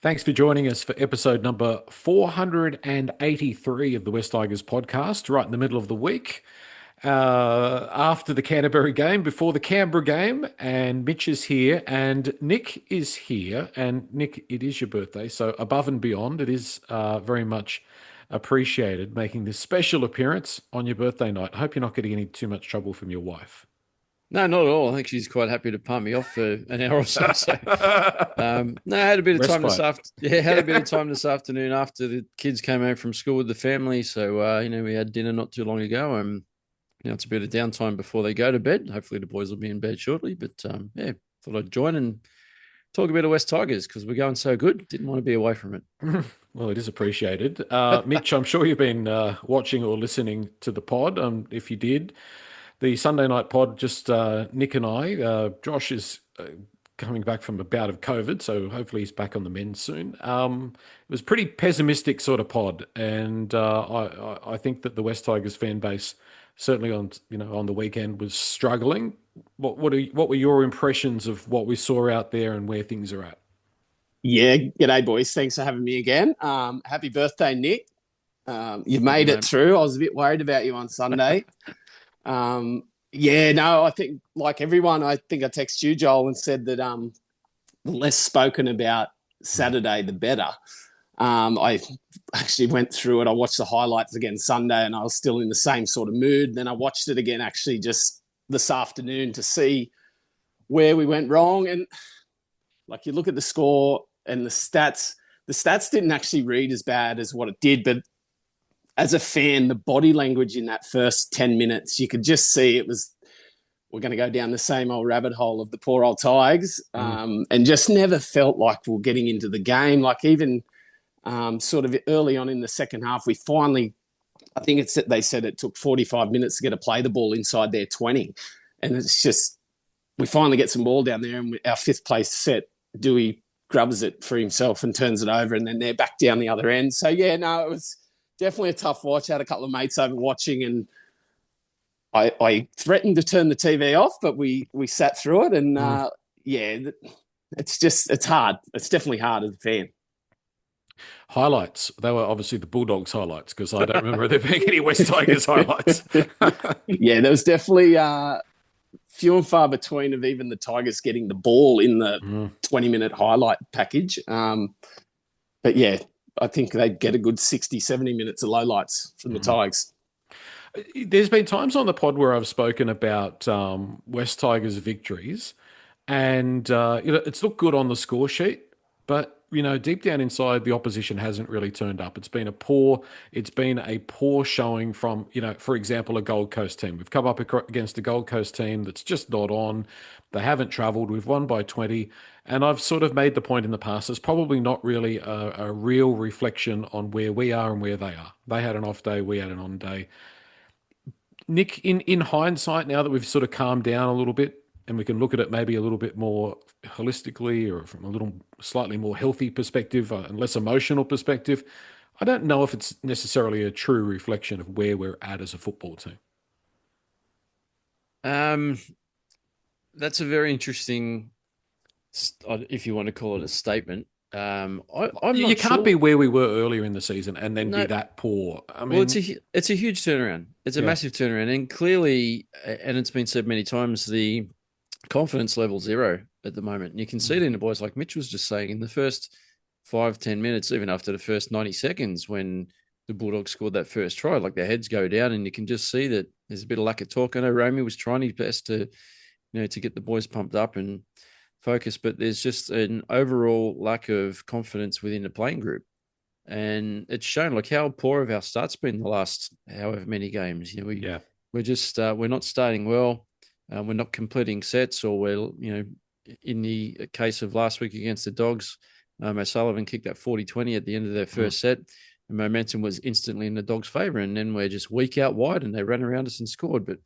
Thanks for joining us for episode number 483 of the West Tigers podcast, right in the middle of the week, after the Canterbury game, before the Canberra game. And Mitch is here and Nick is here. And Nick, it is your birthday, so above and beyond, it is very much appreciated making this special appearance on your birthday night. I hope you're not getting any too much trouble from your wife. No, not at all. I think she's quite happy to palm me off for an hour or so. No, I had a bit of time this Respite. after. Yeah, had a bit of time this afternoon after the kids came home from school with the family. So we had dinner not too long ago, and it's a bit of downtime before they go to bed. Hopefully, the boys will be in bed shortly. But thought I'd join and talk a bit of West Tigers because we're going so good. Didn't want to be away from it. Well, it is appreciated. Mitch, I'm sure you've been watching or listening to the pod. If you did, the Sunday night pod, just Nick and I. Josh is coming back from a bout of COVID, so hopefully he's back on the mend soon. It was a pretty pessimistic sort of pod, and I think that the West Tigers fan base, certainly on the weekend, was struggling. What were your impressions of what we saw out there and where things are at? Yeah, g'day, boys. Thanks for having me again. Happy birthday, Nick. You've Thank you, made it mate. through. I was a bit worried about you on Sunday. Yeah, no, I think like everyone, I think I texted you, Joel, and said that the less spoken about Saturday, the better. I actually went through it. I watched the highlights again Sunday, and I was still in the same sort of mood. Then I watched it again actually just this afternoon to see where we went wrong. And like you look at the score and the stats didn't actually read as bad as what it did, but as a fan, the body language in that first 10 minutes, you could just see we're going to go down the same old rabbit hole of the poor old Tigers, and just never felt like we're getting into the game. Like even sort of early on in the second half, we finally, I think they said it took 45 minutes to get to play the ball inside their 20. And it's just, we finally get some ball down there and our fifth place set, Dewey grubs it for himself and turns it over, and then they're back down the other end. So, yeah, no, it was definitely a tough watch. I had a couple of mates over watching, and I threatened to turn the TV off, but we sat through it. And, yeah, it's hard. It's definitely hard as a fan. Highlights. They were obviously the Bulldogs highlights because I don't remember there being any West Tigers highlights. Yeah, there was definitely few and far between of even the Tigers getting the ball in the 20-minute highlight package. But yeah, I think they'd get a good 60, 70 minutes of lowlights from the Tigers. There's been times on the pod where I've spoken about West Tigers victories, and it's looked good on the score sheet, but deep down inside, the opposition hasn't really turned up. It's been a poor showing from, for example, a Gold Coast team. We've come up against a Gold Coast team that's just not on. They haven't travelled. We've won by 20. And I've sort of made the point in the past, it's probably not really a real reflection on where we are and where they are. They had an off day, we had an on day. Nick, in hindsight, now that we've sort of calmed down a little bit and we can look at it maybe a little bit more holistically or from a little slightly more healthy perspective and less emotional perspective, I don't know if it's necessarily a true reflection of where we're at as a football team. Um, that's a very interesting, if you want to call it a statement. I'm You not can't be sure. where we were earlier in the season and then be No, that poor. I well, mean, it's a huge turnaround. It's a yeah. massive turnaround, and clearly, and it's been said many times, the confidence level zero at the moment. And you can see it in the boys, like Mitch was just saying, in the first 5, 10 minutes, even after the first 90 seconds, when the Bulldogs scored that first try, like their heads go down, and you can just see that there's a bit of lack of talk. I know Romy was trying his best to get the boys pumped up and focused, but there's just an overall lack of confidence within the playing group. And it's shown like how poor have our starts been the last however many games. Yeah. We're not starting well. We're not completing sets, or we're in the case of last week against the Dogs, O'Sullivan kicked that 40-20 at the end of their first set. And momentum was instantly in the Dogs' favour, and then we're just weak out wide, and they ran around us and scored. But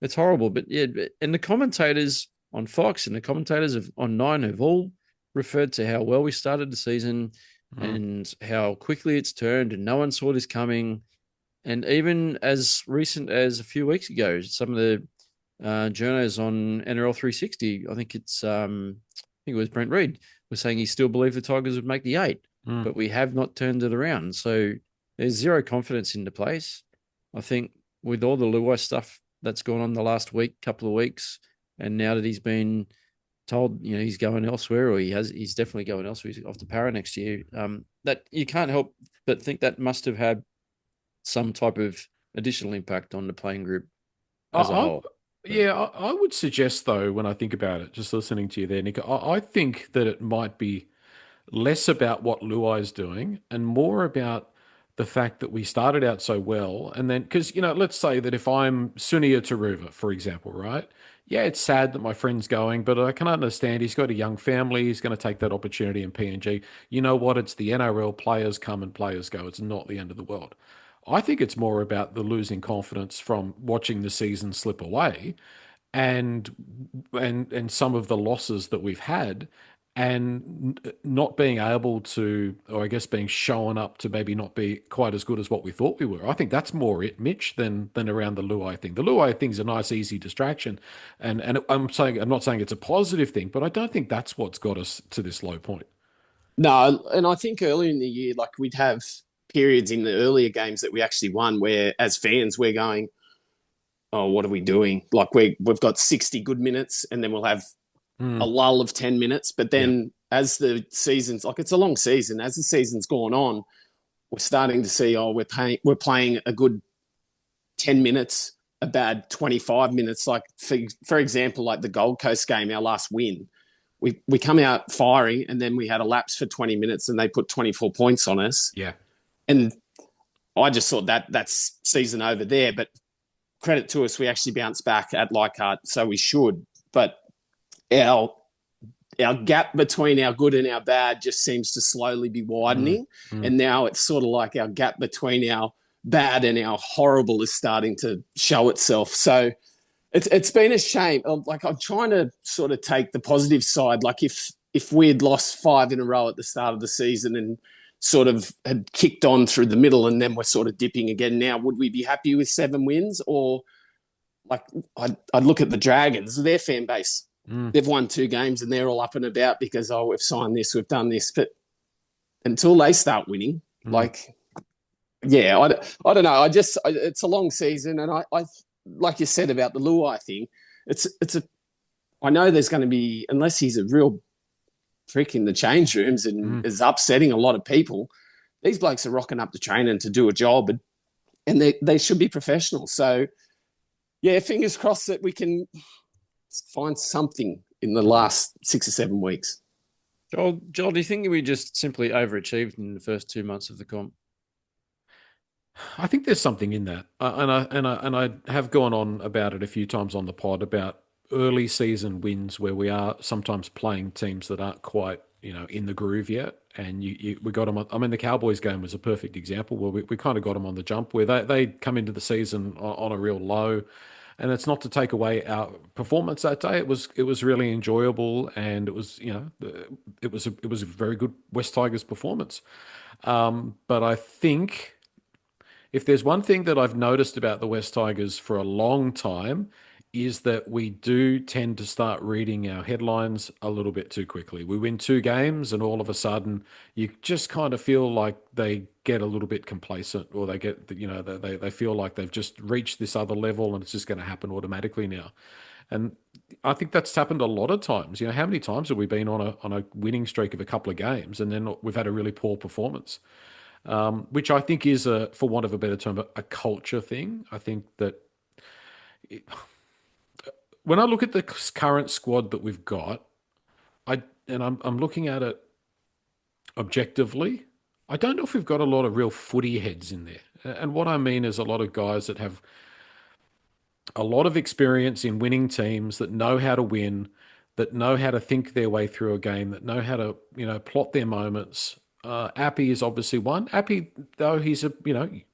it's horrible. But yeah, and the commentators on Fox and the commentators on Nine have all referred to how well we started the season and how quickly it's turned, and no one saw this coming. And even as recent as a few weeks ago, some of the journos on NRL 360, I think it was Brent Reed, was saying he still believed the Tigers would make the 8, but we have not turned it around. So there's zero confidence into place. I think with all the Luai stuff that's gone on the last couple of weeks, and now that he's been told, he's going elsewhere, or he's definitely going elsewhere, he's off to Para next year, that you can't help but think that must have had some type of additional impact on the playing group as a whole. I would suggest, though, when I think about it, just listening to you there, Nick, I think that it might be less about what Luai is doing and more about the fact that we started out so well. And then, because, let's say that if I'm Sunia Taruva, for example, right? Yeah, it's sad that my friend's going, but I can understand he's got a young family. He's going to take that opportunity in PNG. You know what? It's the NRL. Players come and players go. It's not the end of the world. I think it's more about the losing confidence from watching the season slip away and some of the losses that we've had and not being able to, or I guess being shown up to maybe not be quite as good as what we thought we were. I think that's more it, Mitch, than around the Luai thing. The Luai thing's a nice, easy distraction, and I'm not saying it's a positive thing, but I don't think that's what's got us to this low point. No, and I think earlier in the year, like we'd have periods in the earlier games that we actually won where as fans we're going, oh, what are we doing? Like we've got 60 good minutes and then we'll have a lull of 10 minutes. But then as the season's, like it's a long season, as the season's gone on, we're starting to see, we're playing a good 10 minutes, a bad 25 minutes. Like for example, like the Gold Coast game, our last win, we come out firing and then we had a lapse for 20 minutes and they put 24 points on us. Yeah. And I just thought that's season over there. But credit to us, we actually bounced back at Leichhardt, so we should. But our gap between our good and our bad just seems to slowly be widening. And now it's sort of like our gap between our bad and our horrible is starting to show itself. So it's been a shame. Like I'm trying to sort of take the positive side. Like if we had lost 5 in a row at the start of the season and sort of had kicked on through the middle and then we're sort of dipping again now, would we be happy with 7 wins? Or like I'd look at the Dragons, their fan base. They've won 2 games and they're all up and about because, we've signed this, we've done this. But until they start winning, I don't know. It's a long season. And I like you said about the Luai thing, I know there's going to be, unless he's a real prick in the change rooms and is upsetting a lot of people, these blokes are rocking up to training to do a job and they should be professionals. So, yeah, fingers crossed that we can find something in the last 6 or 7 weeks. Joel, do you think we just simply overachieved in the first 2 months of the comp? I think there's something in that, and I have gone on about it a few times on the pod about early season wins where we are sometimes playing teams that aren't quite in the groove yet, and we got them. I mean, the Cowboys game was a perfect example where we kind of got them on the jump where they come into the season on a real low. And it's not to take away our performance that day. It was really enjoyable, and it was it was a very good West Tigers performance. But I think if there's one thing that I've noticed about the West Tigers for a long time is that we do tend to start reading our headlines a little bit too quickly. We win 2 games and all of a sudden you just kind of feel like they get a little bit complacent, or they get, they feel like they've just reached this other level and it's just going to happen automatically now. And I think that's happened a lot of times. How many times have we been on a winning streak of a couple of games and then we've had a really poor performance? Which I think is, for want of a better term, a culture thing. I think that when I look at the current squad that we've got, I'm looking at it objectively, I don't know if we've got a lot of real footy heads in there. And what I mean is a lot of guys that have a lot of experience in winning teams, that know how to win, that know how to think their way through a game, that know how to, plot their moments. Appy is obviously one. Appy, though, he's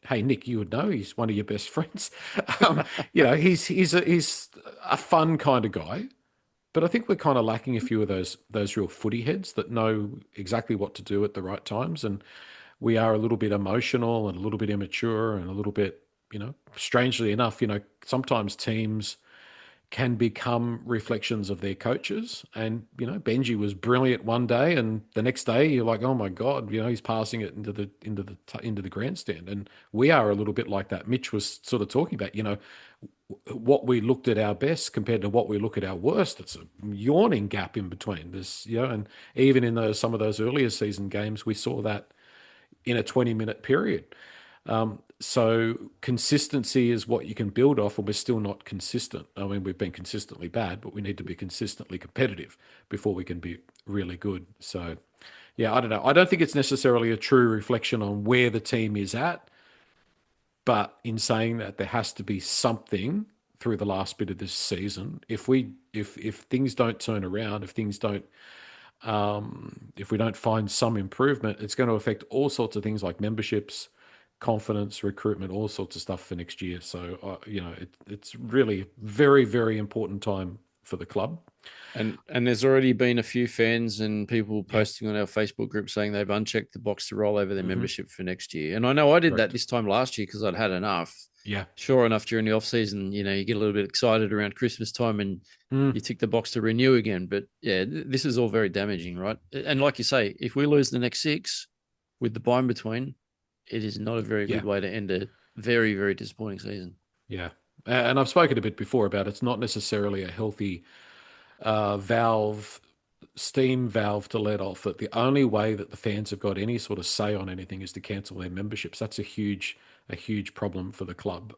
hey, Nick, you would know, he's one of your best friends. He's a fun kind of guy. But I think we're kind of lacking a few of those real footy heads that know exactly what to do at the right times. And we are a little bit emotional and a little bit immature and a little bit, strangely enough, sometimes teams can become reflections of their coaches. And, Benji was brilliant one day, and the next day you're like, oh my God, he's passing it into the grandstand. And we are a little bit like that. Mitch was sort of talking about, what we looked at our best compared to what we look at our worst. It's a yawning gap in between this, and even in some of those earlier season games, we saw that in a 20-minute period. So consistency is what you can build off, and we're still not consistent. I mean, we've been consistently bad, but we need to be consistently competitive before we can be really good. So, yeah, I don't know. I don't think it's necessarily a true reflection on where the team is at, but in saying that, there has to be something through the last bit of this season. If things don't turn around, if we don't find some improvement, it's going to affect all sorts of things like memberships, confidence, recruitment, all sorts of stuff for next year. So, it's really very, very important time for the club. And there's already been a few fans and people posting on our Facebook group saying they've unchecked the box to roll over their membership for next year. And I know I did that this time last year because I'd had enough. Yeah. Sure enough, during the off season, you get a little bit excited around Christmas time and you tick the box to renew again. But yeah, this is all very damaging, right? And like you say, if we lose the next 6 with the bye in between, it is not a very good way to end a very, very disappointing season. Yeah. And I've spoken a bit before about it's not necessarily a healthy steam valve to let off. That the only way that the fans have got any sort of say on anything is to cancel their memberships. That's a huge problem for the club.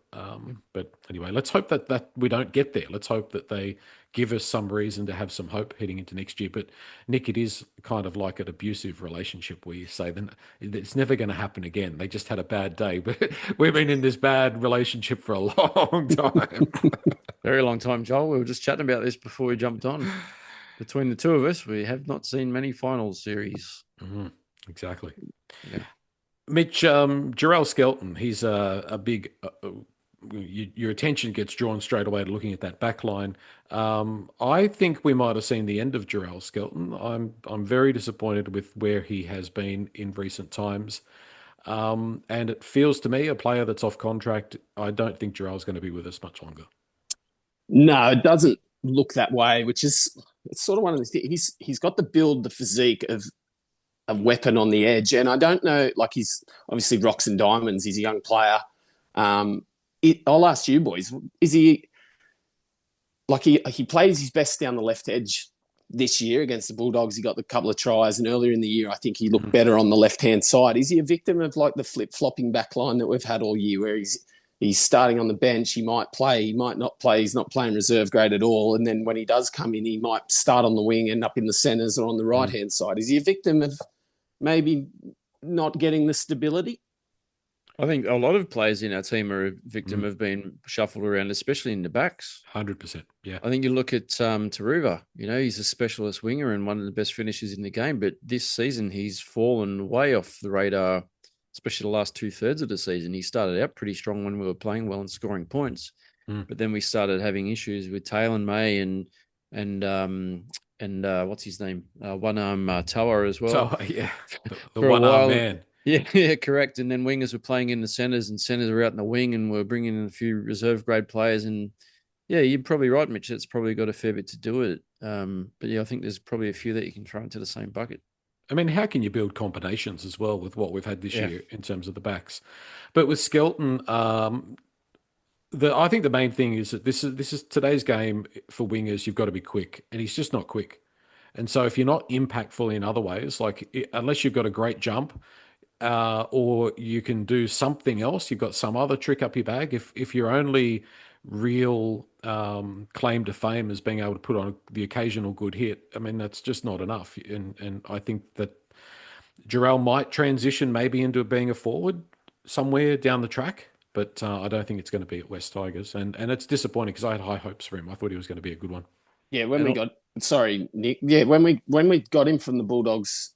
But anyway, let's hope that we don't get there. Let's hope that they give us some reason to have some hope heading into next year. But Nick, it is kind of like an abusive relationship where you say then it's never going to happen again. They just had a bad day. We've been in this bad relationship for a long time. Very long time, Joel. We were just chatting about this before we jumped on. Between the two of us, we have not seen many finals series. Exactly. Yeah. Mitch, Jeral Skelton, he's a big. Your attention gets drawn straight away to looking at that back line. I think we might have seen the end of Jeral Skelton. I'm very disappointed with where he has been in recent times. And it feels to me, a player that's off contract, I don't think Jeral's going to be with us much longer. No, it doesn't look that way, which is it's sort of one of the things. He's got the build, the physique of a weapon on the edge. And I don't know, like he's obviously rocks and diamonds. He's a young player. I'll ask you boys, is he like he plays his best down the left edge this year against the Bulldogs? He got the couple of tries, and earlier in the year, I think he looked better on the left-hand side. Is he a victim of like the flip-flopping back line that we've had all year where he's starting on the bench, he might play, he might not play, he's not playing reserve grade at all, and then when he does come in, he might start on the wing, end up in the centres or on the right-hand side? Is he a victim of maybe not getting the stability? I think a lot of players in our team are a victim of being shuffled around, especially in the backs. 100%, yeah. I think you look at Taruva, he's a specialist winger and one of the best finishers in the game, but this season he's fallen way off the radar, especially the last 2/3 of the season. He started out pretty strong when we were playing well and scoring points, but then we started having issues with Taylor May and what's his name? One arm Tower as well. So, yeah, the one arm man. Yeah, correct. And then wingers were playing in the centres and centres were out in the wing, and we're bringing in a few reserve grade players. And yeah, you're probably right, Mitch. It's probably got a fair bit to do with it. But yeah, I think there's probably a few that you can throw into the same bucket. I mean, how can you build combinations as well with what we've had this year in terms of the backs? But with Skelton, I think the main thing is that this is today's game for wingers. You've got to be quick, and he's just not quick. And so if you're not impactful in other ways, like unless you've got a great jump, or you can do something else, you've got some other trick up your bag. If your only real claim to fame is being able to put on the occasional good hit, I mean, that's just not enough. And I think that Jeral might transition maybe into being a forward somewhere down the track, but I don't think it's going to be at West Tigers. And it's disappointing because I had high hopes for him. I thought he was going to be a good one. Yeah, sorry, Nick. Yeah, when we got him from the Bulldogs,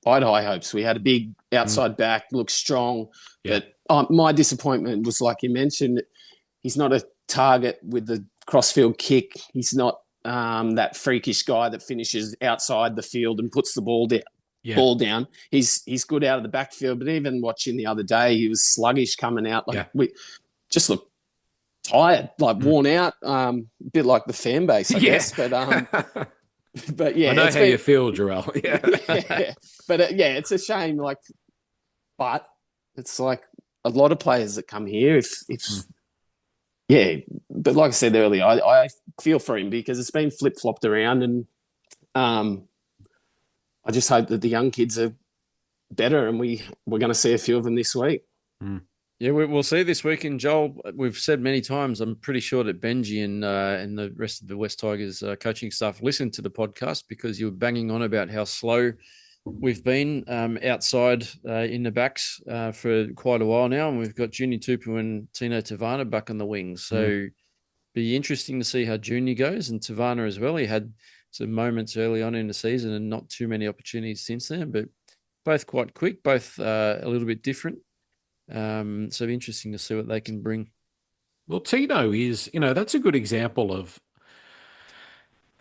I had high hopes. We had a big outside back, looked strong. Yeah. But my disappointment was, like you mentioned, he's not a target with the crossfield kick. He's not that freakish guy that finishes outside the field and puts the ball down. He's good out of the backfield. But even watching the other day, he was sluggish coming out. We just looked tired, like worn out, a bit like the fan base, I guess. But yeah, I know it's how been you feel, Jeral. Yeah. yeah, but yeah, it's a shame. Like, but it's like a lot of players that come here. If yeah, but like I said earlier, I feel for him because it's been flip flopped around, and I just hope that the young kids are better, and we're going to see a few of them this week. Yeah, we'll see this weekend, Joel. We've said many times, I'm pretty sure that Benji and the rest of the West Tigers coaching staff listened to the podcast because you were banging on about how slow we've been outside in the backs for quite a while now. And we've got Junior Tupu and Tino Tavana back on the wings. So be interesting to see how Junior goes, and Tavana as well. He had some moments early on in the season and not too many opportunities since then, but both quite quick, both a little bit different. So it'll be interesting to see what they can bring. Well, Tino is, that's a good example of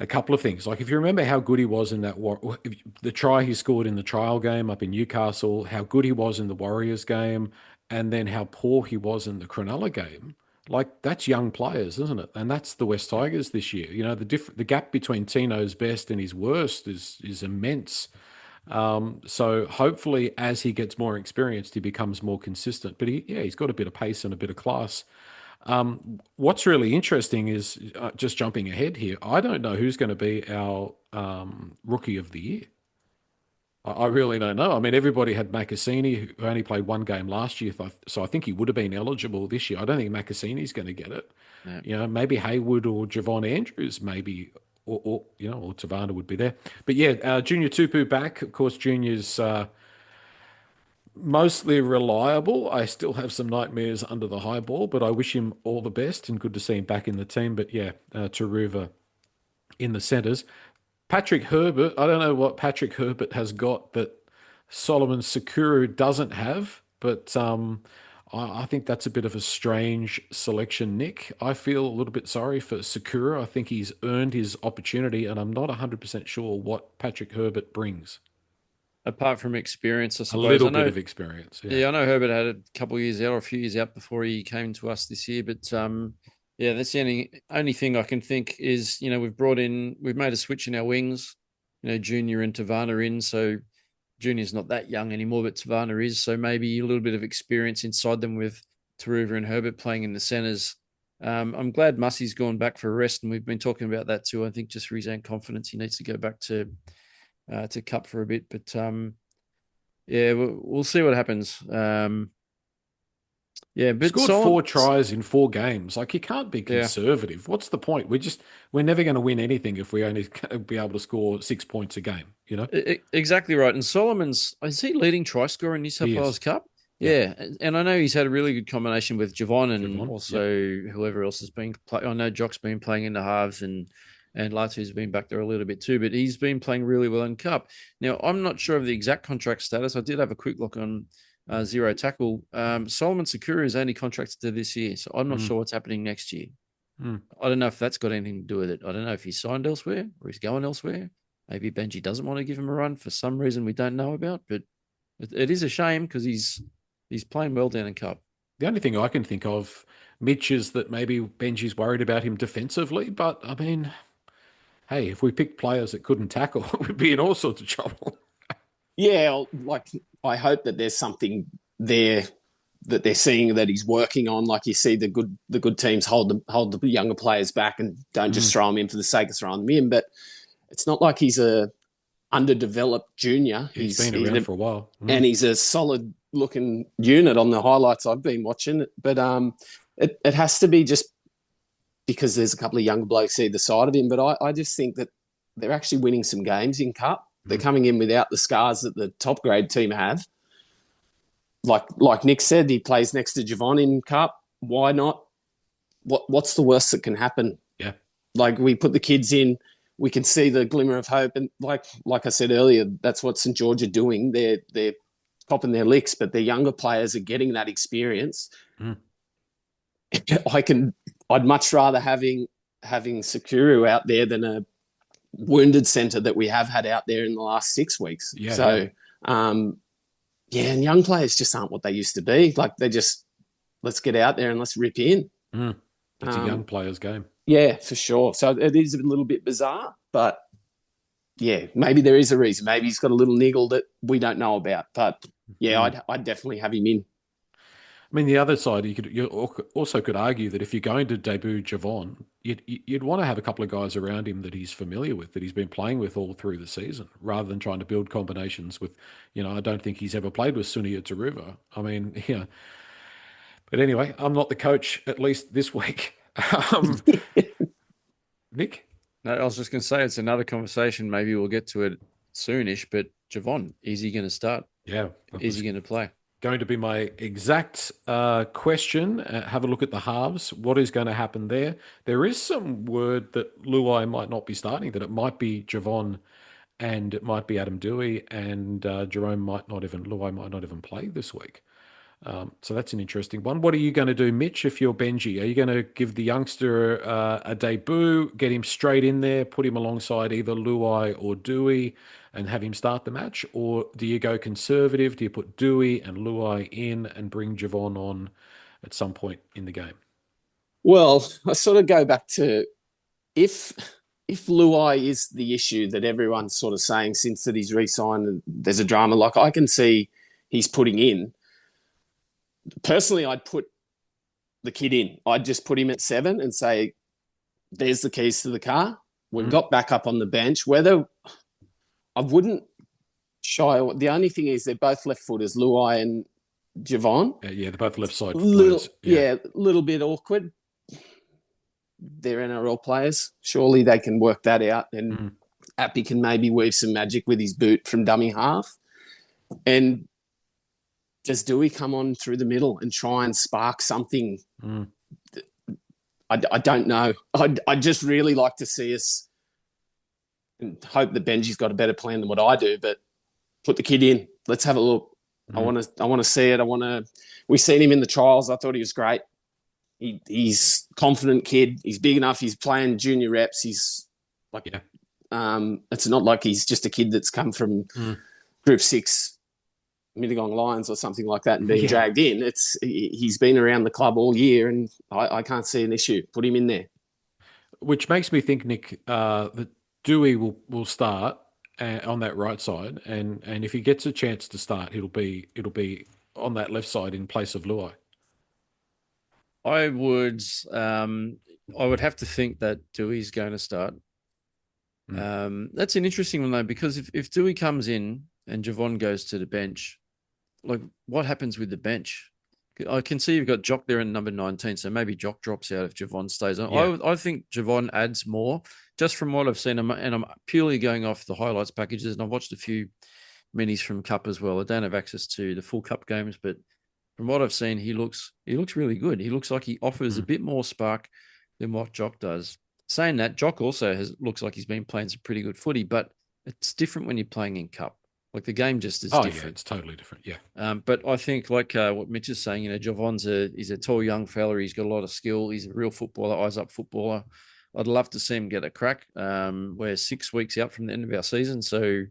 a couple of things. Like if you remember how good he was in the try he scored in the trial game up in Newcastle, how good he was in the Warriors game, and then how poor he was in the Cronulla game. Like that's young players, isn't it? And that's the West Tigers this year. The gap between Tino's best and his worst is immense. So hopefully, as he gets more experienced, he becomes more consistent. But he's got a bit of pace and a bit of class. What's really interesting is just jumping ahead here. I don't know who's going to be our rookie of the year. I really don't know. I mean, everybody had Makasini, who only played one game last year, so I think he would have been eligible this year. I don't think Makasini's going to get it. Yeah. Maybe Haywood or Javon Andrews, maybe, or Tavana would be there. But yeah, Junior Tupu back. Of course, Junior's mostly reliable. I still have some nightmares under the high ball, but I wish him all the best and good to see him back in the team. But yeah, Taruva in the centres. Patrick Herbert, I don't know what Patrick Herbert has got that Solomone Saukuru doesn't have, but I think that's a bit of a strange selection, Nick. I feel a little bit sorry for Saukuru. I think he's earned his opportunity, and I'm not 100% sure what Patrick Herbert brings. Apart from experience, I A suppose. little bit of experience. Yeah, I know Herbert had a couple of years out or a few years out before he came to us this year, but yeah, that's the only thing I can think is, we've made a switch in our wings, Junior and Tavana in. So Junior's not that young anymore, but Tavana is. So maybe a little bit of experience inside them with Taruva and Herbert playing in the centres. I'm glad Mussey's gone back for a rest, and we've been talking about that too. I think just for his own confidence, he needs to go back to Cup for a bit. But yeah, we'll see what happens. Yeah, but scored 4 tries in 4 games. Like you can't be conservative. Yeah. What's the point? We're never going to win anything if we only be able to score 6 points a game. Exactly right. And Solomon's, is he leading try scorer in New South Wales Cup? Yeah, and I know he's had a really good combination with Javon and also whoever else has been playing. I know Jock's been playing in the halves and Latu's been back there a little bit too, but he's been playing really well in Cup. Now, I'm not sure of the exact contract status. I did have a quick look on Zero Tackle. Solomone Saukuru is only contracted to this year, so I'm not sure what's happening next year. I don't know if that's got anything to do with it. I don't know if he's signed elsewhere or he's going elsewhere. Maybe Benji doesn't want to give him a run for some reason we don't know about, but it is a shame because he's playing well down in Cup. The only thing I can think of, Mitch, is that maybe Benji's worried about him defensively, but I mean, hey, if we picked players that couldn't tackle, we'd be in all sorts of trouble. Yeah, like I hope that there's something there that they're seeing that he's working on. Like you see, the good teams hold the younger players back and don't just throw them in for the sake of throwing them in. But it's not like he's a underdeveloped junior. He's been around for a while, and he's a solid looking unit on the highlights I've been watching. But it has to be just because there's a couple of younger blokes either side of him. But I just think that they're actually winning some games in Cup. They're coming in without the scars that the top grade team have. Like Nick said, he plays next to Javon in Cup. Why not? What's the worst that can happen? Yeah. Like we put the kids in, we can see the glimmer of hope. And like I said earlier, that's what St. George are doing. They're popping their licks, but their younger players are getting that experience. I'd much rather having Saukuru out there than a wounded centre that we have had out there in the last 6 weeks. And young players just aren't what they used to be. Like they just, let's get out there and let's rip in. It's a young player's game. Yeah, for sure. So it is a little bit bizarre, but yeah, maybe there is a reason. Maybe he's got a little niggle that we don't know about. But yeah, I'd definitely have him in. I mean, the other side, you also could argue that if you're going to debut Javon, you'd want to have a couple of guys around him that he's familiar with, that he's been playing with all through the season, rather than trying to build combinations with, I don't think he's ever played with Sunia Taruva. I mean, yeah. But anyway, I'm not the coach, at least this week. Um, Nick? No, I was just going to say it's another conversation. Maybe we'll get to it soonish. But Javon, is he going to start? Yeah. Is he going to play? Going to be my exact question. Have a look at the halves. What is going to happen there? There is some word that Luai might not be starting, that it might be Javon and it might be Adam Dewey, and Luai might not even play this week. So that's an interesting one. What are you going to do, Mitch, if you're Benji? Are you going to give the youngster a debut, get him straight in there, put him alongside either Luai or Dewey and have him start the match? Or do you go conservative? Do you put Dewey and Luai in and bring Javon on at some point in the game? Well, I sort of go back to if Luai is the issue that everyone's sort of saying since that he's re-signed and there's a drama, like I can see he's putting in. Personally, I'd put the kid in. I'd just put him at 7 and say, there's the keys to the car. We've got backup on the bench. Whether I wouldn't shy. The only thing is they're both left footers, Luai and Javon. Yeah, they're both left side players. Yeah, a little bit awkward. They're NRL players. Surely they can work that out. And Appy can maybe weave some magic with his boot from dummy half. And does Dewey come on through the middle and try and spark something? I don't know. I'd just really like to see us, and hope that Benji's got a better plan than what I do, but put the kid in. Let's have a look. I want to see it. We've seen him in the trials. I thought he was great. He's confident kid. He's big enough. He's playing junior reps. He's like, it's not like he's just a kid that's come from Group 6 Mittagong Lions or something like that and being dragged in. He's been around the club all year, and I can't see an issue. Put him in there. Which makes me think, Nick, that Dewey will start on that right side, and if he gets a chance to start, it'll be on that left side in place of Luai. I would have to think that Dewey's going to start. That's an interesting one though, because if Dewey comes in and Javon goes to the bench, like what happens with the bench? I can see you've got Jock there in number 19, so maybe Jock drops out if Javon stays on. Yeah. I think Javon adds more, just from what I've seen, and I'm purely going off the highlights packages, and I've watched a few minis from Cup as well. I don't have access to the full Cup games, but from what I've seen, he looks really good. He looks like he offers a bit more spark than what Jock does. Saying that, Jock also looks like he's been playing some pretty good footy, but it's different when you're playing in Cup. Like the game just is different. Yeah, it's totally different. Yeah. But I think like what Mitch is saying, Javon's he's a tall young fella. He's got a lot of skill. He's a real footballer, eyes up footballer. I'd love to see him get a crack. We're 6 weeks out from the end of our season. So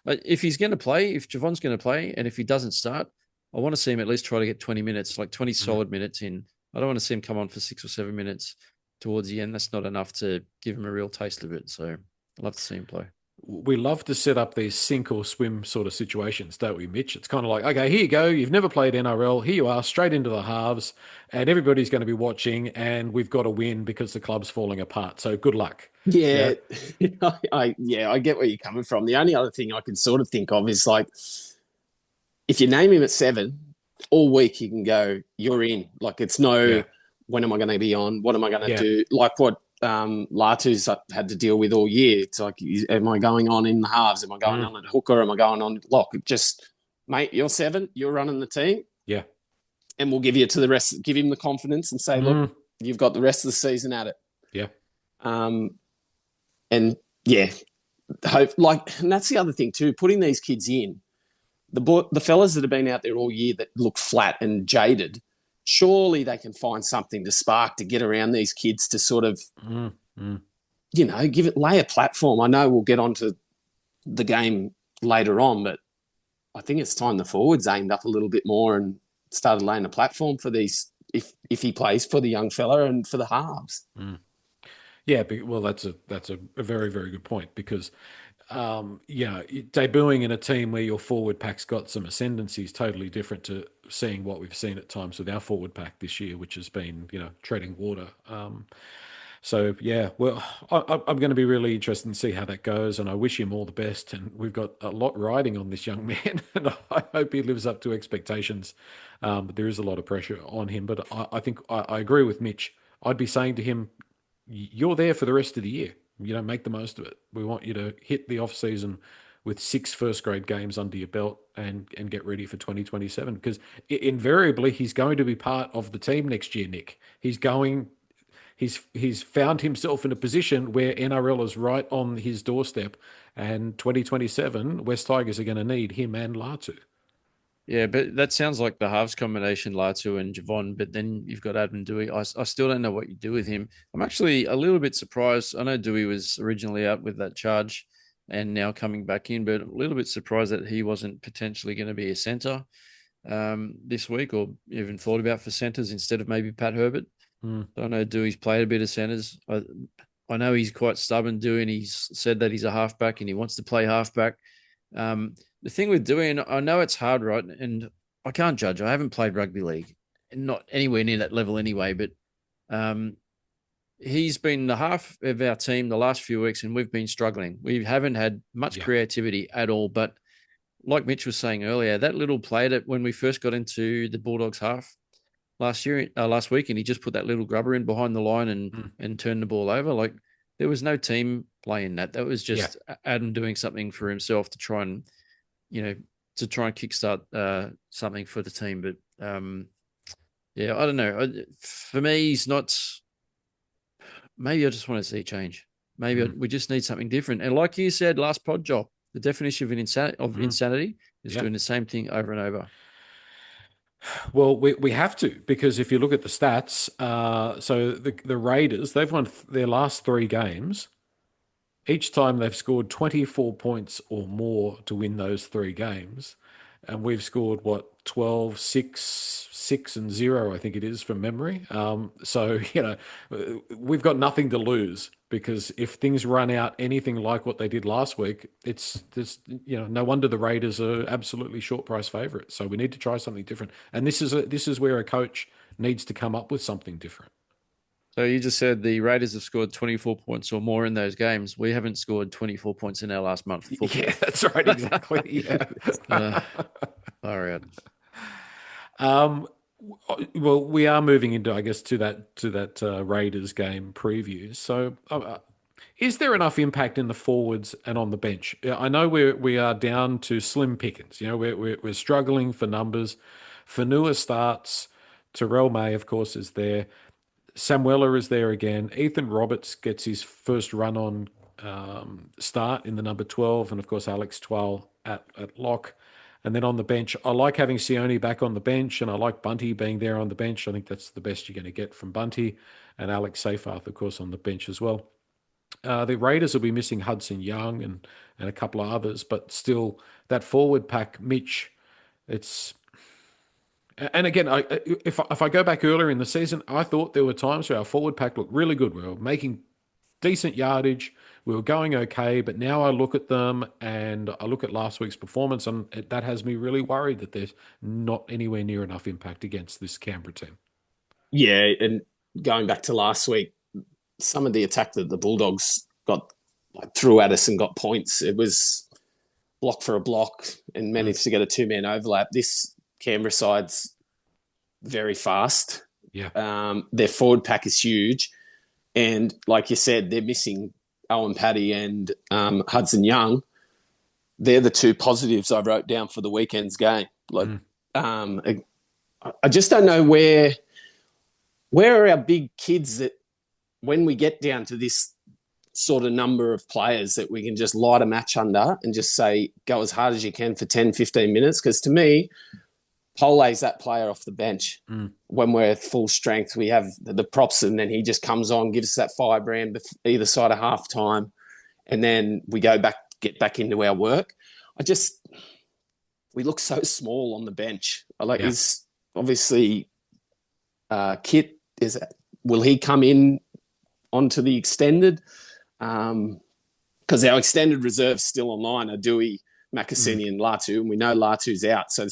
if he's going to play, if Javon's going to play, and if he doesn't start, I want to see him at least try to get 20 minutes, like 20 solid minutes in. I don't want to see him come on for 6 or 7 minutes towards the end. That's not enough to give him a real taste of it. So I'd love to see him play. We love to set up these sink or swim sort of situations, don't we, Mitch? It's kind of like, okay, here you go. You've never played NRL. Here you are, straight into the halves, and everybody's going to be watching, and we've got to win because the club's falling apart. So good luck. Yeah. I get where you're coming from. The only other thing I can sort of think of is like, if you name him at 7, all week you can go, you're in. Like it's when am I going to be on? What am I going to do? Like what Latu's had to deal with all year. It's like, am I going on in the halves? Am I going on at hooker? Am I going on lock? Just, mate, you're 7. You're running the team. Yeah. And we'll give you to the rest. Give him the confidence and say, look, you've got the rest of the season at it. Yeah. And yeah, and that's the other thing too, putting these kids in, the fellas that have been out there all year that look flat and jaded, surely they can find something to spark to get around these kids to sort of, lay a platform. I know we'll get onto the game later on, but I think it's time the forwards aimed up a little bit more and started laying a platform for these if he plays for the young fella and for the halves. Yeah, well, that's a very, very good point because, debuting in a team where your forward pack's got some ascendancy is totally different to seeing what we've seen at times with our forward pack this year, which has been, treading water. So yeah, well, I'm going to be really interested to see how that goes, and I wish him all the best. And we've got a lot riding on this young man, and I hope he lives up to expectations. But there is a lot of pressure on him. But I think I agree with Mitch. I'd be saying to him, you're there for the rest of the year. Make the most of it. We want you to hit the off season with 6 first-grade games under your belt and get ready for 2027 because invariably he's going to be part of the team next year, Nick. He's found himself in a position where NRL is right on his doorstep, and 2027 West Tigers are going to need him and Latu. Yeah, but that sounds like the halves combination, Latu and Javon, but then you've got Adam Dewey. I still don't know what you do with him. I'm actually a little bit surprised. I know Dewey was originally out with that charge and now coming back in, but a little bit surprised that he wasn't potentially going to be a centre this week or even thought about for centres instead of maybe Pat Herbert. I know Dewey's played a bit of centres. I know he's quite stubborn, Dewey, and he's said that he's a halfback and he wants to play halfback. The thing with Dewey, and I know it's hard, right? And I can't judge. I haven't played rugby league, not anywhere near that level anyway. But he's been the half of our team the last few weeks, and we've been struggling. We haven't had much creativity at all. But like Mitch was saying earlier, that little play that when we first got into the Bulldogs half last week, and he just put that little grubber in behind the line and turned the ball over. Like there was no team play in that. That was just Adam doing something for himself to try and kickstart something for the team. But I don't know. For me, he's not. Maybe I just want to see change. Maybe we just need something different. And like you said, last pod job, the definition of insanity is doing the same thing over and over. Well, we have to because if you look at the stats, so the Raiders, they've won their last 3 games. Each time they've scored 24 points or more to win those 3 games. And we've scored, 12, 6, 6 and 0, I think it is from memory. So, we've got nothing to lose because if things run out anything like what they did last week, it's no wonder the Raiders are absolutely short price favourites. So we need to try something different. And this is where a coach needs to come up with something different. So you just said the Raiders have scored 24 points or more in those games. We haven't scored 24 points in our last month. Yeah, that's right. Exactly. Yeah. All right. Well, we are moving into, I guess, to that Raiders game preview. So, is there enough impact in the forwards and on the bench? I know we are down to slim pickings. We're struggling for numbers. Fanua starts. Terrell May, of course, is there. Samuela is there again. Ethan Roberts gets his first run on start in the number 12, and of course Alex Twal at lock. And then on the bench, I like having Sione back on the bench, and I like Bunty being there on the bench. I think that's the best you're going to get from Bunty, and Alex Seyfarth, of course, on the bench as well. The Raiders will be missing Hudson Young and a couple of others, but still that forward pack, Mitch, it's. And again, if I go back earlier in the season, I thought there were times where our forward pack looked really good. We were making decent yardage. We were going okay. But now I look at them and I look at last week's performance, and that has me really worried that there's not anywhere near enough impact against this Canberra team. Yeah, and going back to last week, some of the attack that the Bulldogs got threw at us and got points, it was block for a block and managed to get a 2-man overlap. This Canberra side's very fast. Yeah. Their forward pack is huge. And like you said, they're missing Owen Paddy and Hudson Young. They're the 2 positives I wrote down for the weekend's game. I just don't know where are our big kids that when we get down to this sort of number of players that we can just light a match under and just say, go as hard as you can for 10, 15 minutes. Because to me, Pole's that player off the bench. When we're at full strength, we have the props, and then he just comes on, gives us that firebrand either side of half time, and then we get back into our work. We look so small on the bench. He's obviously Kit, will he come in onto the extended? Because our extended reserve's still online are Dewey, Makasini, and Latu, and we know Latu's out. So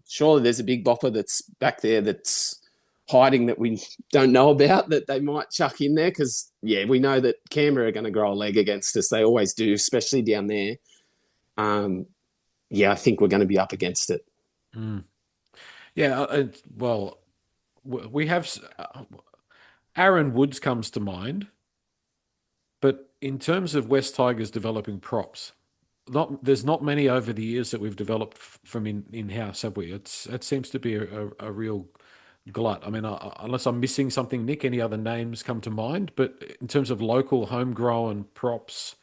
surely there's a big bopper that's back there that's hiding that we don't know about that they might chuck in there. Because, we know that Canberra are going to grow a leg against us. They always do, especially down there. I think we're going to be up against it. Yeah, well, we have Aaron Woods comes to mind, but in terms of West Tigers developing props, there's not many over the years that we've developed from in-house, have we? It seems to be a real glut. I mean, unless I'm missing something, Nick, any other names come to mind? But in terms of local homegrown props,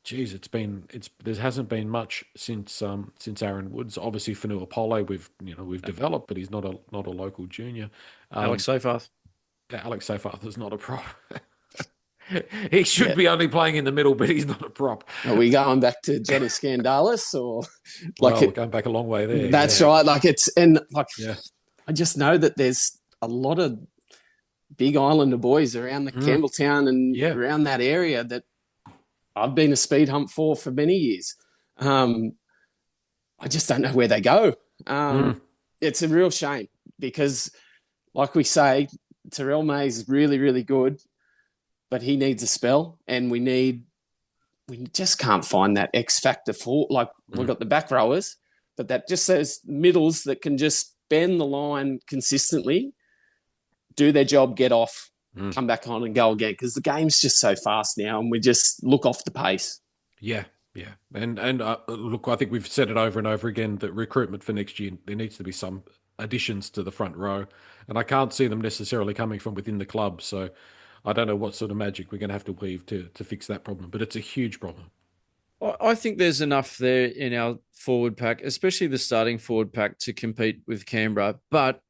geez, there hasn't been much since Aaron Woods. Obviously, Fanua Pole we've developed, but he's not a local junior. Alex Seyfarth. Alex Seyfarth is not a prop. He should be only playing in the middle, but he's not a prop. Are we going back to Jetta Scandalis or we're going back a long way there. That's right. I just know that there's a lot of big Islander boys around the Campbelltown and around that area that I've been a speed hump for many years. I just don't know where they go. It's a real shame because, like we say, Terrell May's is really, really good, but he needs a spell, and we just can't find that X factor for, we've got the back rowers, but that just those middles that can just bend the line consistently, do their job, get off, come back on and go again, because the game's just so fast now and we just look off the pace. Yeah. And look, I think we've said it over and over again that recruitment for next year, there needs to be some additions to the front row, and I can't see them necessarily coming from within the club. So I don't know what sort of magic we're going to have to weave to fix that problem, but it's a huge problem. I think there's enough there in our forward pack, especially the starting forward pack, to compete with Canberra. But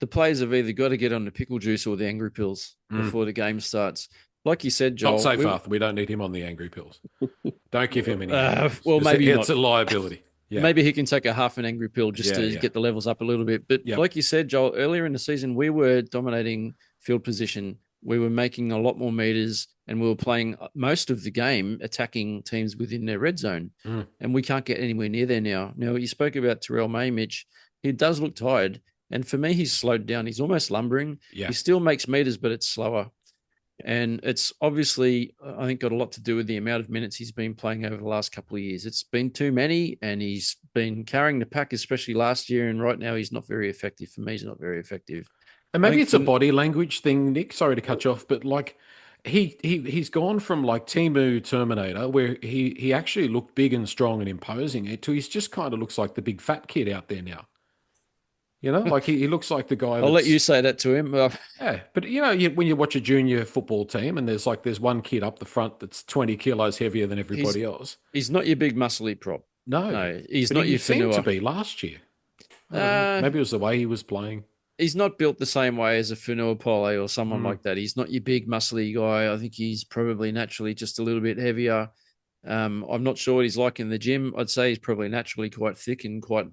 the players have either got to get on the pickle juice or the angry pills before the game starts. Like you said, Joel. Not so far. We don't need him on the angry pills. Don't give him any. Maybe it's a liability. Yeah. Maybe he can take a half an angry pill just to get the levels up a little bit. But like you said, Joel, earlier in the season, we were dominating field position. We were making a lot more meters, and we were playing most of the game attacking teams within their red zone. And we can't get anywhere near there now. Now, you spoke about Terrell May, Mitch. He does look tired. And for me, he's slowed down. He's almost lumbering. Yeah. He still makes meters, but it's slower. And it's obviously, I think, got a lot to do with the amount of minutes he's been playing over the last couple of years. It's been too many, and he's been carrying the pack, especially last year. And right now, he's not very effective. For me, he's not very effective. And maybe it's a body language thing, Nick. Sorry to cut you off, but he's gone from Timu Terminator, where he actually looked big and strong and imposing, to he's just kind of looks like the big fat kid out there now. He looks like the guy. I'll let you say that to him. Yeah, but when you watch a junior football team and there's one kid up the front that's 20 kilos heavier than everybody else. He's not your big muscly prop. No, he's not your seemed to be last year. Maybe it was the way he was playing. He's not built the same way as a Fanua Pole or someone like that. He's not your big muscly guy. I think he's probably naturally just a little bit heavier. I'm not sure what he's like in the gym. I'd say he's probably naturally quite thick and quite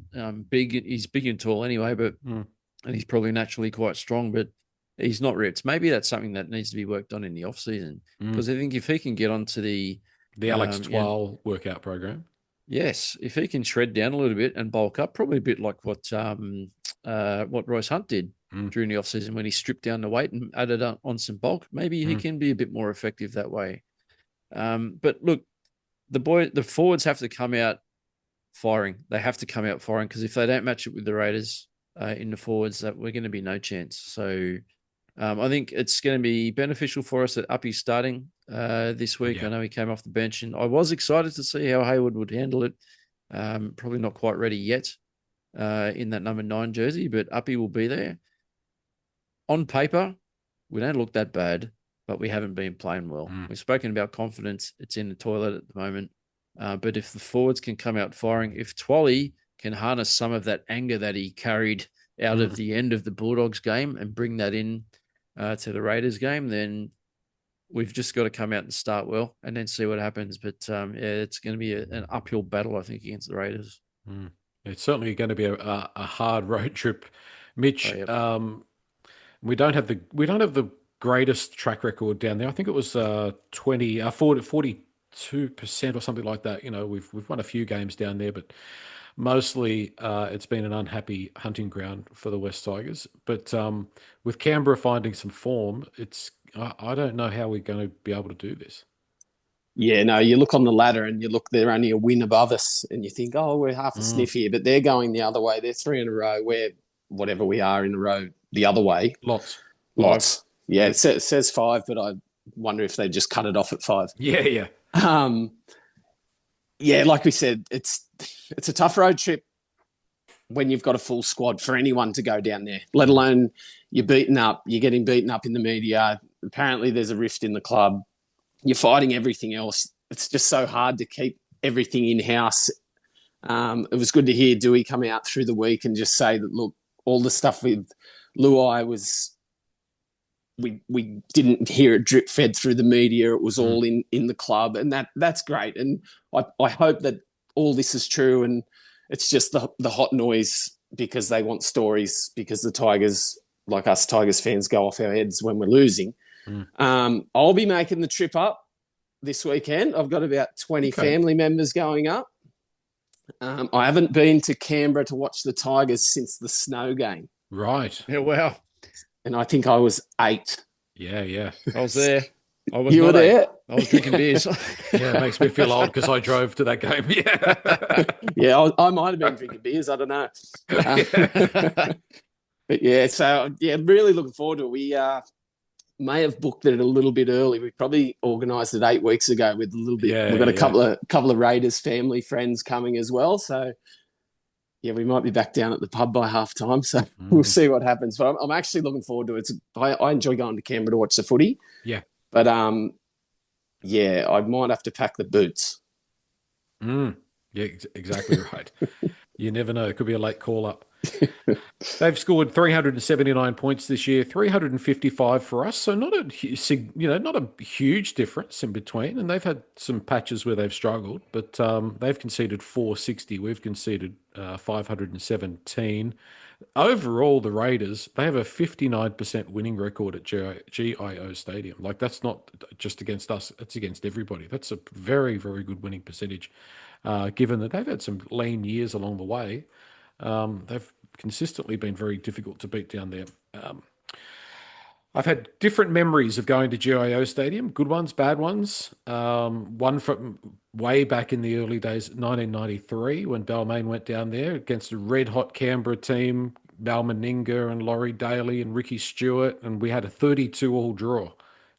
big. He's big and tall anyway, and he's probably naturally quite strong, but he's not ripped. Maybe that's something that needs to be worked on in the off season, because I think if he can get onto the Alex Twal workout program, yes, if he can shred down a little bit and bulk up, probably a bit like what Royce Hunt did during the off season when he stripped down the weight and added on some bulk, maybe he can be a bit more effective that way. But look, the forwards have to come out firing. They have to come out firing, because if they don't match it with the Raiders in the forwards, that we're going to be no chance. So I think it's going to be beneficial for us that Uppy's starting this week. Yeah. I know he came off the bench, and I was excited to see how Hayward would handle it. Probably not quite ready yet in that number 9 jersey, but Uppy will be there. On paper, we don't look that bad, but we haven't been playing well. We've spoken about confidence. It's in the toilet at the moment. But if the forwards can come out firing, if Twally can harness some of that anger that he carried out of the end of the Bulldogs game and bring that in to the Raiders game, then we've just got to come out and start well and then see what happens. But it's going to be an uphill battle, I think, against the Raiders. It's certainly going to be a hard road trip. Mitch, We don't have the greatest track record down there. I think it was 42% or something like that. You know, we've won a few games down there, but mostly it's been an unhappy hunting ground for the West Tigers. But with Canberra finding some form, I don't know how we're going to be able to do this. Yeah, no, you look on the ladder and you look, they're only a win above us, and you think, oh, we're half a Mm, sniff here, but they're going the other way. They're three in a row. We're whatever we are in a row the other way. lots. 5. Lots. Yeah, it says five, but I wonder if they just cut it off at five. Yeah, yeah. Um, yeah, like we said, it's a tough road trip when you've got a full squad for anyone to go down there, let alone you're beaten up, you're getting beaten up in the media. Apparently, there's a rift in the club. You're fighting everything else. It's just so hard to keep everything in house. It was good to hear Dewey come out through the week and just say that, look, all the stuff with Luai was, we didn't hear it drip fed through the media. It was all in the club, and that's great. And I hope that all this is true, and it's just the hot noise because they want stories, because the Tigers, like us Tigers fans, go off our heads when we're losing. I'll be making the trip up this weekend. I've got about 20 family members going up. I haven't been to Canberra to watch the Tigers since the snow game. Right. Yeah, wow. And I think I was 8. Yeah, yeah. I was there. I was You were not there? I was drinking beers. Yeah, it makes me feel old because I drove to that game. Yeah. Yeah, I might have been drinking beers. I don't know. But yeah, so yeah, really looking forward to it. We may have booked it a little bit early. We probably organised it 8 weeks ago with a little bit. Yeah, We've got a yeah. couple of Raiders family friends coming as well. So yeah, we might be back down at the pub by half time. So we'll see what happens. But I'm actually looking forward to it. I enjoy going to Canberra to watch the footy. Yeah. But yeah, I might have to pack the boots. Yeah, exactly right. You never know. It could be a late call up. They've scored 379 points this year, 355 for us. So not not a huge difference in between. And they've had some patches where they've struggled, but they've conceded 460. We've conceded 517. Overall, the Raiders, they have a 59% winning record at GIO Stadium. Like, that's not just against us, it's against everybody. That's a very, very good winning percentage, given that they've had some lean years along the way. They've consistently been very difficult to beat down there. I've had different memories of going to GIO Stadium, good ones, bad ones. One from way back in the early days, 1993, when Balmain went down there against a red-hot Canberra team, Mal Meninga and Laurie Daly and Ricky Stewart, and we had a 32-all draw.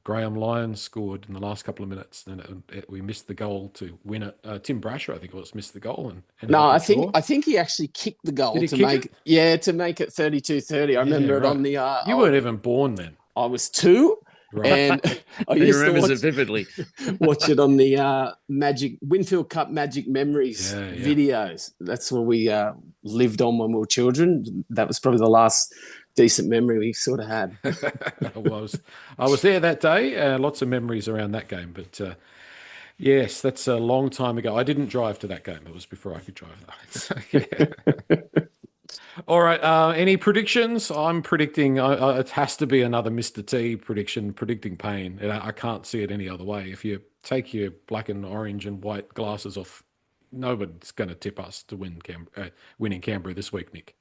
Graham Lyons scored in the last couple of minutes, and we missed the goal to win it. Tim Brasher, I think it was, missed the goal and ended No, up I a draw. think he actually kicked the goal Did he to kick make it? to make it 32-30. I remember Yeah, it on right. the You weren't even born then. I was 2, Right. and I He used to remembers watch, it vividly. watch it on the Magic Winfield Cup Magic Memories Yeah, yeah. videos. That's what we lived on when we were children. That was probably the last decent memory we sort of had. I was there that day. Lots of memories around that game, but yes, that's a long time ago. I didn't drive to that game. It was before I could drive. So, yeah. All right. Any predictions? I'm predicting it has to be another Mr. T prediction, predicting pain. I can't see it any other way. If you take your black and orange and white glasses off, nobody's going to tip us to winning Canberra this week, Nick.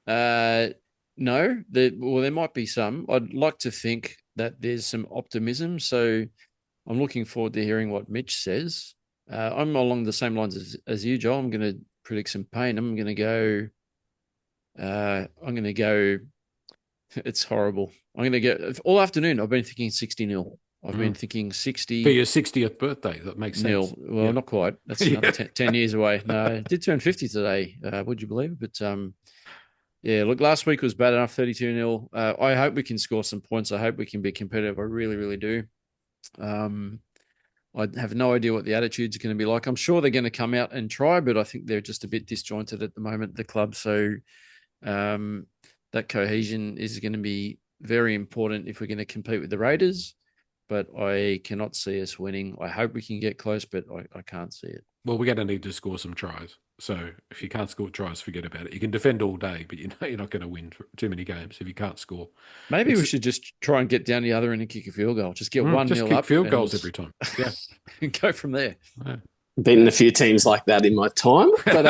No, there might be some. I'd like to think that there's some optimism. So I'm looking forward to hearing what Mitch says. I'm along the same lines as you, Joel. I'm going to predict some pain. I'm going to go. It's horrible. I'm going to go all afternoon. I've been thinking 60-0. I've been thinking 60 For your 60th birthday. That makes nil. sense. Well, Yeah. not quite. That's another 10 years away. No, I did turn 50 today. Would you believe it? But yeah, look, last week was bad enough, 32-0. I hope we can score some points. I hope we can be competitive. I really, really do. I have no idea what the attitude's going to be like. I'm sure they're going to come out and try, but I think they're just a bit disjointed at the moment, the club. So that cohesion is going to be very important if we're going to compete with the Raiders. But I cannot see us winning. I hope we can get close, but I can't see it. Well, we're going to need to score some tries. So if you can't score tries, forget about it. You can defend all day, but you know you're not going to win too many games if you can't score. Maybe we should just try and get down the other end and kick a field goal. Just get 1-0 just up. kick field goals every time. Yeah. And go from there. Yeah. Beaten a few teams like that in my time. But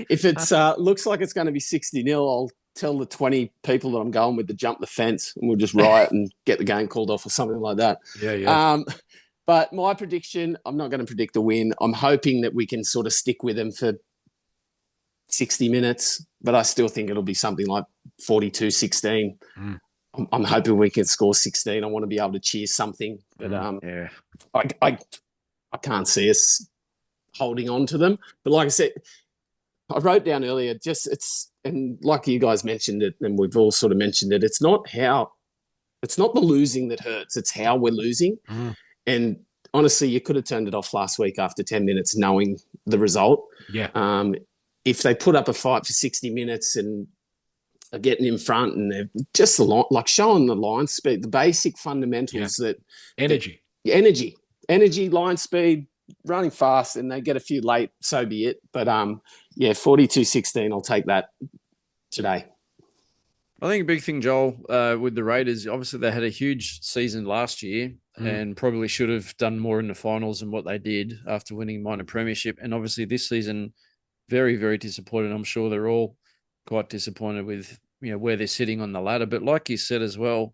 if it looks like it's going to be 60-0, I'll tell the 20 people that I'm going with to jump the fence and we'll just riot and get the game called off or something like that. Yeah. But my prediction, I'm not going to predict a win. I'm hoping that we can sort of stick with them for 60 minutes, but I still think it'll be something like 42-16. I'm hoping we can score 16. I want to be able to cheer something, but I can't see us holding on to them. But like I said, I wrote down earlier, and like you guys mentioned it, and we've all sort of mentioned it, it's not the losing that hurts, it's how we're losing. And honestly, you could have turned it off last week after 10 minutes knowing the result. Yeah. If they put up a fight for 60 minutes and are getting in front and they're just like showing the line speed, the basic fundamentals Energy, line speed, running fast, and they get a few late, so be it. But 42-16, I'll take that today. I think a big thing, Joel, with the Raiders, obviously they had a huge season last year and probably should have done more in the finals than what they did after winning minor premiership. And obviously this season, very, very disappointed. I'm sure they're all quite disappointed with where they're sitting on the ladder. But like you said as well,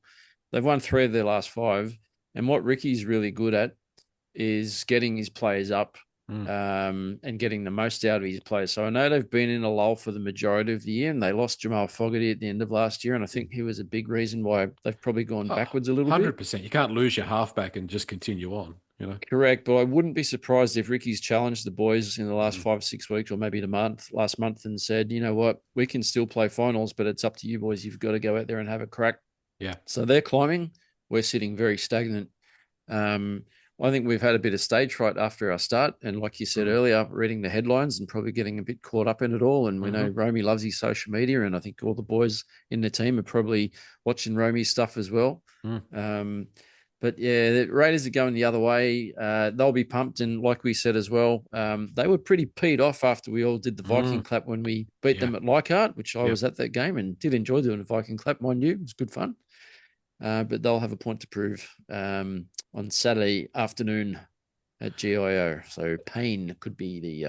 they've won 3 of their last 5. And what Ricky's really good at is getting his players up and getting the most out of his players. So I know they've been in a lull for the majority of the year, and they lost Jamal Fogarty at the end of last year, and I think he was a big reason why they've probably gone backwards a little 100%. bit. 100%. You can't lose your halfback and just continue on, Correct, but I wouldn't be surprised if Ricky's challenged the boys in the last 5 or 6 weeks, or maybe last month, and said, you know what, we can still play finals, but it's up to you boys. You've got to go out there and have a crack. Yeah. So they're climbing. We're sitting very stagnant. I think we've had a bit of stage fright after our start. And like you said earlier, reading the headlines and probably getting a bit caught up in it all. And we know Romy loves his social media. And I think all the boys in the team are probably watching Romy's stuff as well. But yeah, the Raiders are going the other way. They'll be pumped. And like we said as well, they were pretty peed off after we all did the Viking clap when we beat them at Leichhardt, which I was at that game and did enjoy doing a Viking clap, mind you. It was good fun. But they'll have a point to prove on Saturday afternoon at GIO. So pain could be the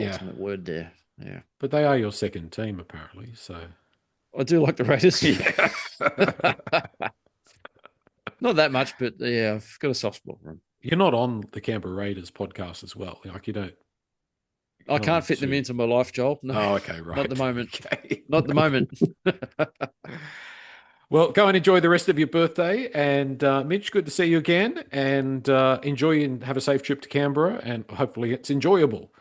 ultimate word there. Yeah. But they are your second team, apparently. So I do like the Raiders. Not that much, but yeah, I've got a soft spot for them. You're not on the Canberra Raiders podcast as well. Like you don't. I can't fit them into my life, Joel. No. Oh, okay, right. Not at the moment. Okay. Not at the moment. Well, go and enjoy the rest of your birthday. And Mitch, good to see you again. And enjoy and have a safe trip to Canberra. And hopefully it's enjoyable.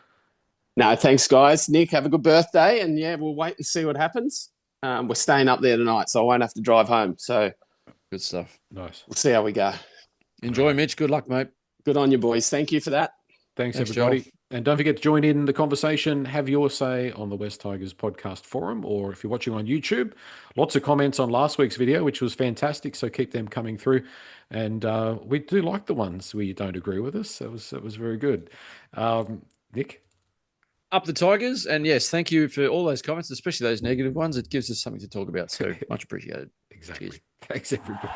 No, thanks, guys. Nick, have a good birthday. And yeah, we'll wait and see what happens. We're staying up there tonight, so I won't have to drive home. So good stuff. Nice. We'll see how we go. Enjoy, Mitch. Good luck, mate. Good on you, boys. Thank you for that. Thanks everybody. Joel. And don't forget to join in the conversation. Have your say on the West Tigers podcast forum, or if you're watching on YouTube, lots of comments on last week's video, which was fantastic. So keep them coming through. And we do like the ones where you don't agree with us. It was very good. Nick? Up the Tigers. And yes, thank you for all those comments, especially those negative ones. It gives us something to talk about. So much appreciated. Exactly. Cheers. Thanks, everybody.